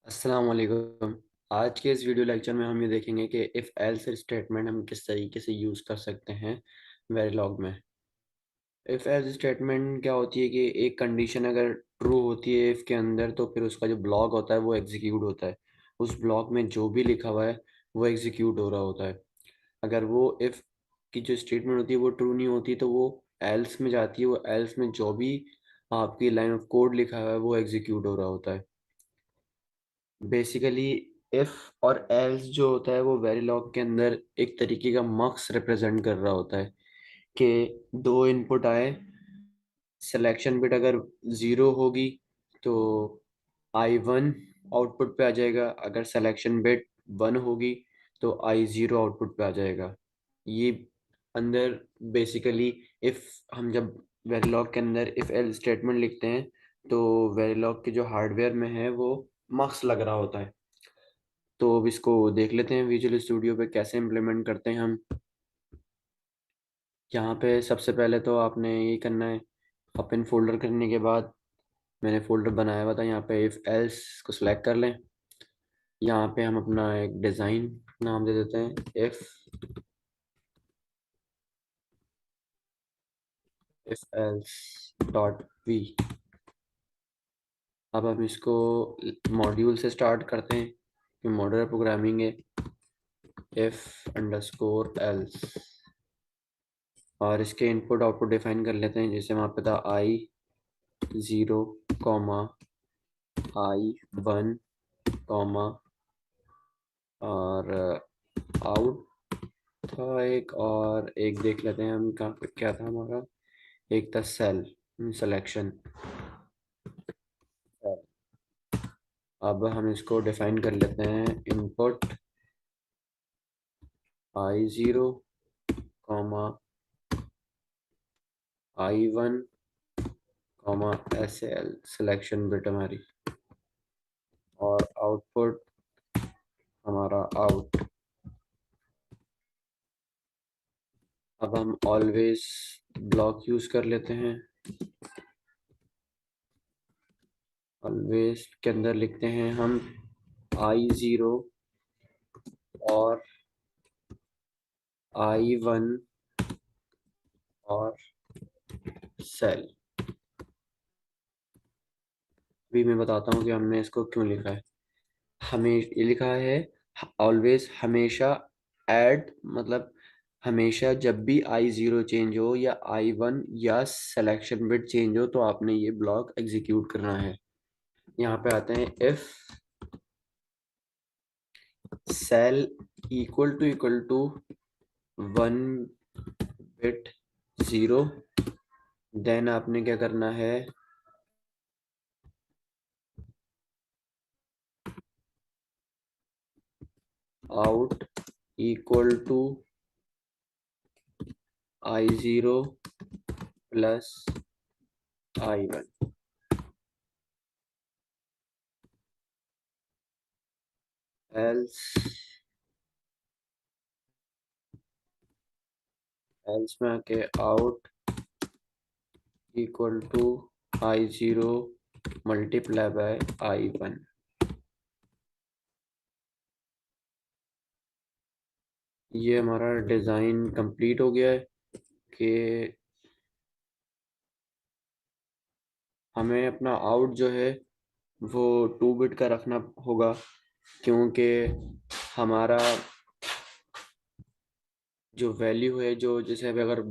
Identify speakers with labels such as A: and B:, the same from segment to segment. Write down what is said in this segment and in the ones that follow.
A: अस्सलाम वालेकुम। आज के इस वीडियो लेक्चर में हम ये देखेंगे कि इफ़ एल्स स्टेटमेंट हम किस तरीके से यूज़ कर सकते हैं वेरिलॉग में। इफ़ एल्स स्टेटमेंट क्या होती है कि एक कंडीशन अगर ट्रू होती है इफ़ के अंदर, तो फिर उसका जो ब्लॉक होता है वो एग्जीक्यूट होता है। उस ब्लॉक में जो भी लिखा हुआ है वो एग्जीक्यूट हो रहा होता है। अगर वो इफ़ की जो स्टेटमेंट होती है वो ट्रू नहीं होती, तो वो एल्स में जाती है। वो एल्स में जो भी आपकी लाइन ऑफ कोड लिखा हुआ है वो एग्जीक्यूट हो रहा होता है। बेसिकली इफ और एल्स जो होता है वो वेरिलॉग के अंदर एक तरीके का मक्स रिप्रेजेंट कर रहा होता है कि दो इनपुट आए। सिलेक्शन बिट अगर ज़ीरो होगी तो I1 आउटपुट पे आ जाएगा। अगर सिलेक्शन बिट 1 होगी तो I0 आउटपुट पे आ जाएगा। ये अंदर बेसिकली इफ हम जब वेरिलॉग के अंदर इफ एल स्टेटमेंट लिखते हैं तो वेरिलॉग के जो हार्डवेयर में है वो मक्स लग रहा होता है। तो अब इसको देख लेते हैं विजुअल स्टूडियो पे कैसे इम्प्लीमेंट करते हैं हम। यहाँ पे सबसे पहले तो आपने ये करना है, ओपन फोल्डर करने के बाद मैंने फोल्डर बनाया हुआ था, यहाँ पे इफ एल्स को सिलेक्ट कर लें। यहाँ पे हम अपना एक डिज़ाइन नाम दे देते हैं इफ एल्स डॉट वी। अब हम इसको मॉड्यूल से स्टार्ट करते हैं कि मॉड्यूलर प्रोग्रामिंग है। इफ अंडरस्कोर एल्स और इसके इनपुट आउटपुट डिफाइन कर लेते हैं, जैसे वहाँ पे था I0 कॉमा I1 कॉमा और आउट था एक, और एक देख लेते हैं हम कहाँ पे क्या था हमारा। एक था सेल सिलेक्शन। अब हम इसको डिफाइन कर लेते हैं, input I0 comma I1 comma SL selection bit हमारी, और आउटपुट हमारा आउट। अब हम ऑलवेज ब्लॉक यूज कर लेते हैं। ऑलवेज के अंदर लिखते हैं हम I0 और I1 और सेल। अभी मैं बताता हूँ कि हमने इसको क्यों लिखा है। हमें ये लिखा है ऑलवेज, हमेशा ऐड, मतलब हमेशा जब भी I0 चेंज हो या I1 या सिलेक्शन बिट चेंज हो तो आपने ये ब्लॉक एग्जीक्यूट करना है। यहाँ पे आते हैं, if sel equal to 1 bit 0, then आपने क्या करना है, out equal to I0 plus I1। Else else में आके out equal to I0 multiply by I1। ये हमारा डिज़ाइन कंप्लीट हो गया है कि हमें अपना आउट जो है वो 2 बिट का रखना होगा, क्योंकि हमारा जो वैल्यू है, जो जैसे अभी अगर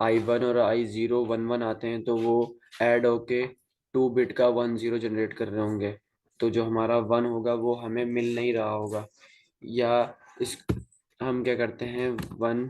A: I1 और I0 1 1 आते हैं तो वो ऐड होके 2 बिट का 1 0 जनरेट कर रहे होंगे। तो जो हमारा 1 होगा वो हमें मिल नहीं रहा होगा, या इस हम क्या करते हैं, 1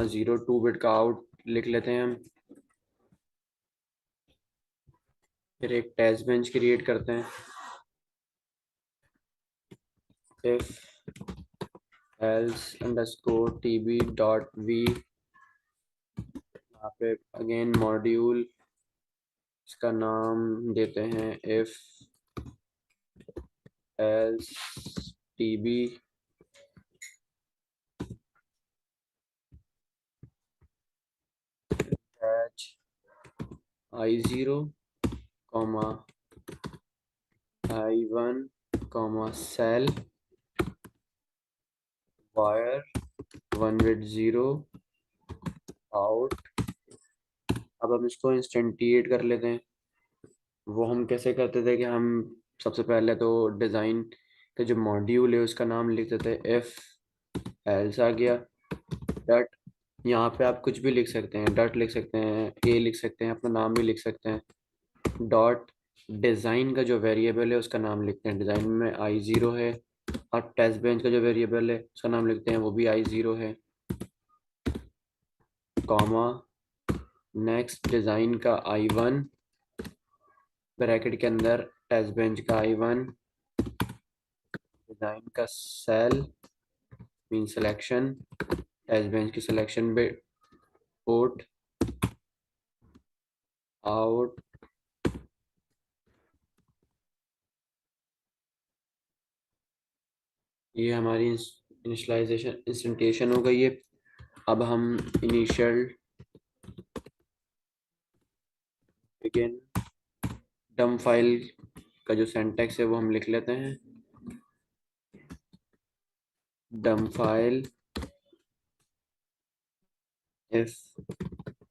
A: 0 2 बिट का आउट लिख लेते हैं हम। फिर एक टेस्ट बेंच क्रिएट करते हैं, if else underscore tb dot v. यहाँ पे अगेन मॉड्यूल, इसका नाम देते हैं if else tb catch I0 comma I1 comma sel wire 1 with 0 out. अब हम इसको इंस्टेंटिएट कर लेते हैं। वो हम कैसे करते थे कि हम सबसे पहले तो डिज़ाइन का जो मॉड्यूल है उसका नाम लिखते थे, एफ एल्स आ गया डॉट। यहाँ पे आप कुछ भी लिख सकते हैं, डॉट लिख सकते हैं, ए लिख सकते हैं, अपना नाम भी लिख सकते हैं। डॉट डिज़ाइन का जो वेरिएबल है उसका नाम लिखते हैं, डिज़ाइन में I0 है। और टेस्ट बेंच का जो वेरिएबल है उसका नाम लिखते हैं, वो भी I0 है। कॉमा नेक्स्ट डिज़ाइन का I1 ब्रैकेट के अंदर टेस्ट बेंच का I1 डिज़ाइन का sel mean selection test bench की सिलेक्शन बिट पुट आउट। ये हमारी इनिशलाइजेशन इंस्टेंटेशन हो गई है। अब हम इनिशियल बिगिन डम फाइल का जो सिंटैक्स है वो हम लिख लेते हैं। डम file if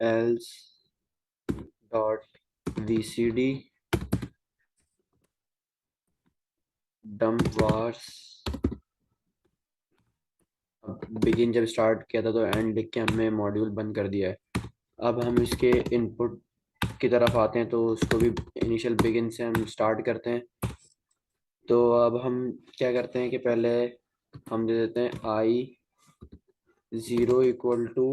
A: else dot VCD डम वार्स। बिगिन जब स्टार्ट किया था तो एंड लिख के हमने मॉड्यूल बंद कर दिया है। अब हम इसके इनपुट की तरफ आते हैं तो उसको भी इनिशियल बिगिन से हम स्टार्ट करते हैं। तो अब हम क्या करते हैं कि पहले हम दे देते हैं I0 equal to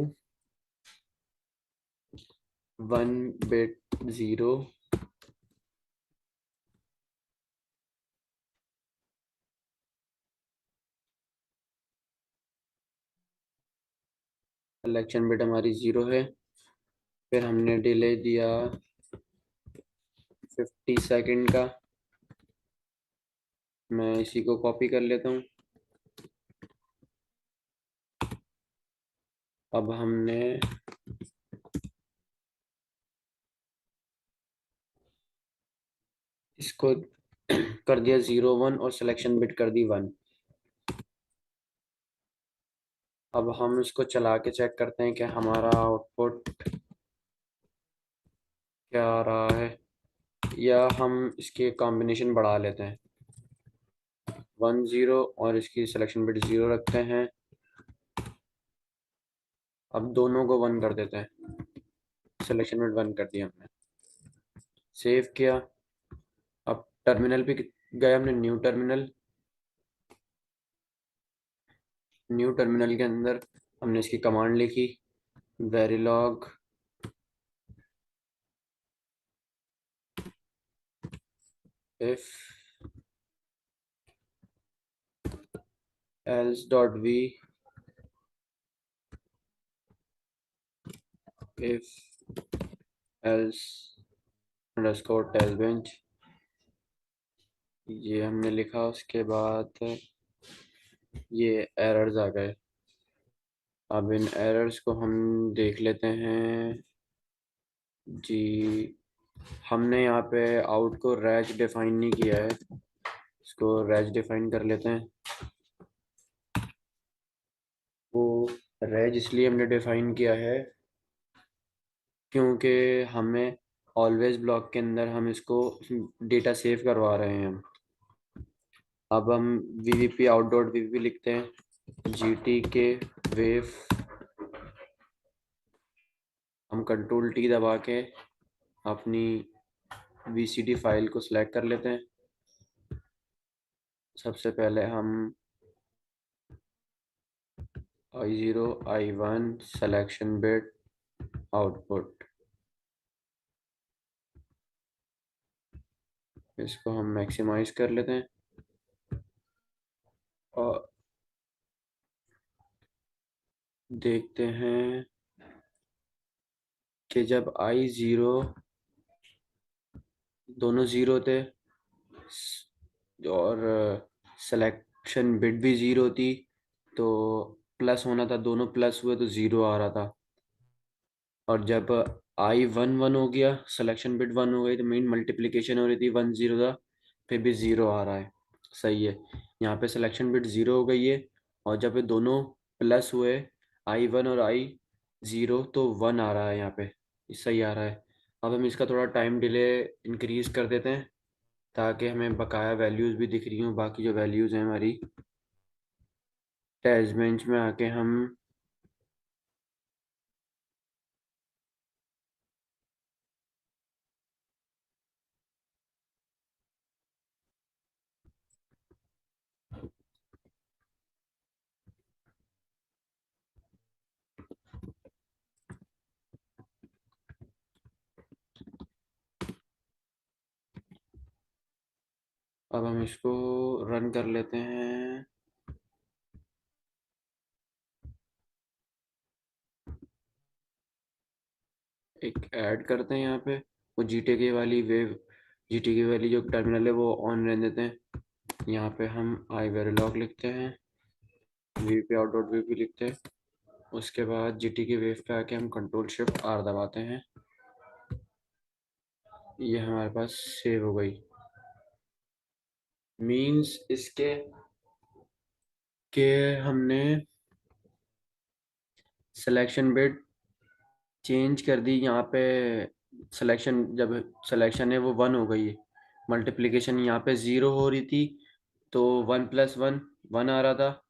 A: 1 bit 0 selection bit हमारी 0 है। फिर हमने डिले दिया 50 सेकंड का। मैं इसी को कॉपी कर लेता हूँ। अब हमने इसको कर दिया 0 1 और सिलेक्शन बिट कर दी 1। अब हम इसको चला के चेक करते हैं कि हमारा आउटपुट क्या आ रहा है, या हम इसके कॉम्बिनेशन बढ़ा लेते हैं 1 0 और इसकी सिलेक्शन बिट 0 रखते हैं। अब दोनों को 1 कर देते हैं, सिलेक्शन बिट 1 कर दिया हमने, सेव किया। अब टर्मिनल पे गए हमने, न्यू टर्मिनल के अंदर हमने इसकी कमांड लिखी, Verilog if else dot v if else underscore test bench. ये हमने लिखा, उसके बाद ये एरर्स आ गए। अब इन एरर्स को हम देख लेते हैं जी। हमने यहाँ पे आउट को रैज डिफाइन नहीं किया है, इसको रैज डिफाइन कर लेते हैं। वो रैज इसलिए हमने डिफाइन किया है क्योंकि हमें ऑलवेज ब्लॉक के अंदर हम इसको डेटा सेव करवा रहे हैं हम। अब हम वीवीपी आउट डॉट वीवीपी लिखते हैं, जीटी के वेव। हम कंट्रोल टी दबा के अपनी वीसीडी फाइल को सिलेक्ट कर लेते हैं। सबसे पहले हम I0 I1 selection bit output, इसको हम मैक्सिमाइज कर लेते हैं और देखते हैं कि जब I0 दोनों 0 थे और सिलेक्शन बिट भी 0 थी, तो प्लस होना था, दोनों प्लस हुए तो 0 आ रहा था। और जब I1 1 हो गया, सिलेक्शन बिट 1 हो गई, तो मेन मल्टीप्लिकेशन हो रही थी, 1 0 था, फिर भी 0 आ रहा है। सही है। यहाँ पे सिलेक्शन बिट ज़ीरो हो गई है, और जब ये दोनों प्लस हुए, I1 और I0, तो 1 आ रहा है यहाँ पे। ये सही आ रहा है। अब हम इसका थोड़ा टाइम डिले इंक्रीज कर देते हैं, ताकि हमें बकाया वैल्यूज़ भी दिख रही हों, बाकी जो वैल्यूज़ हैं हमारी। टेस्ट बेंच में आके हम अब हम इसको रन कर लेते हैं। एक ऐड करते हैं यहाँ पे, वो GTK वाली वेव, GTK वाली जो टर्मिनल है वो ऑन रहने देते हैं। यहाँ पे हम आई वेरिलॉग लिखते हैं, वी पे आउट डॉट वी भी लिखते हैं। उसके बाद GTK वेव पे आके हम कंट्रोल शिफ्ट आर दबाते हैं। ये हमारे पास सेव हो गई। मीन्स इसके के हमने सिलेक्शन बिट चेंज कर दी यहाँ पे। सिलेक्शन, जब सिलेक्शन है वो 1 हो गई है, मल्टीप्लिकेशन यहाँ पे 0 हो रही थी, तो 1 + 1 1 आ रहा था।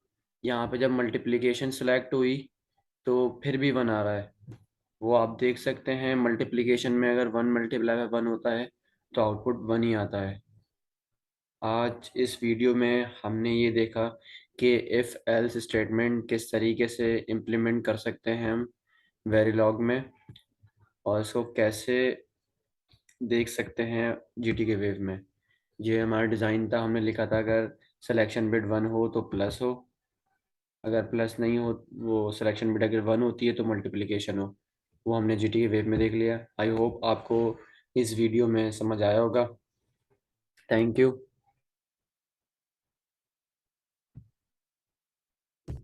A: यहाँ पे जब मल्टीप्लिकेशन सेलेक्ट हुई तो फिर भी 1 आ रहा है। वो आप देख सकते हैं, मल्टीप्लिकेशन में अगर 1 × 1 होता है तो आउटपुट 1 ही आता है। आज इस वीडियो में हमने ये देखा कि इफ़ एल्स स्टेटमेंट किस तरीके से इम्प्लीमेंट कर सकते हैं हम वेरिलॉग में, और इसको कैसे देख सकते हैं GTK वेव में। ये हमारा डिज़ाइन था, हमने लिखा था अगर सिलेक्शन बिट 1 हो तो प्लस हो, अगर प्लस नहीं हो, वो सिलेक्शन बिट अगर 1 होती है तो मल्टीप्लिकेशन हो। वो हमने GTK वेव में देख लिया। आई होप आपको इस वीडियो में समझ आया होगा। Thank you.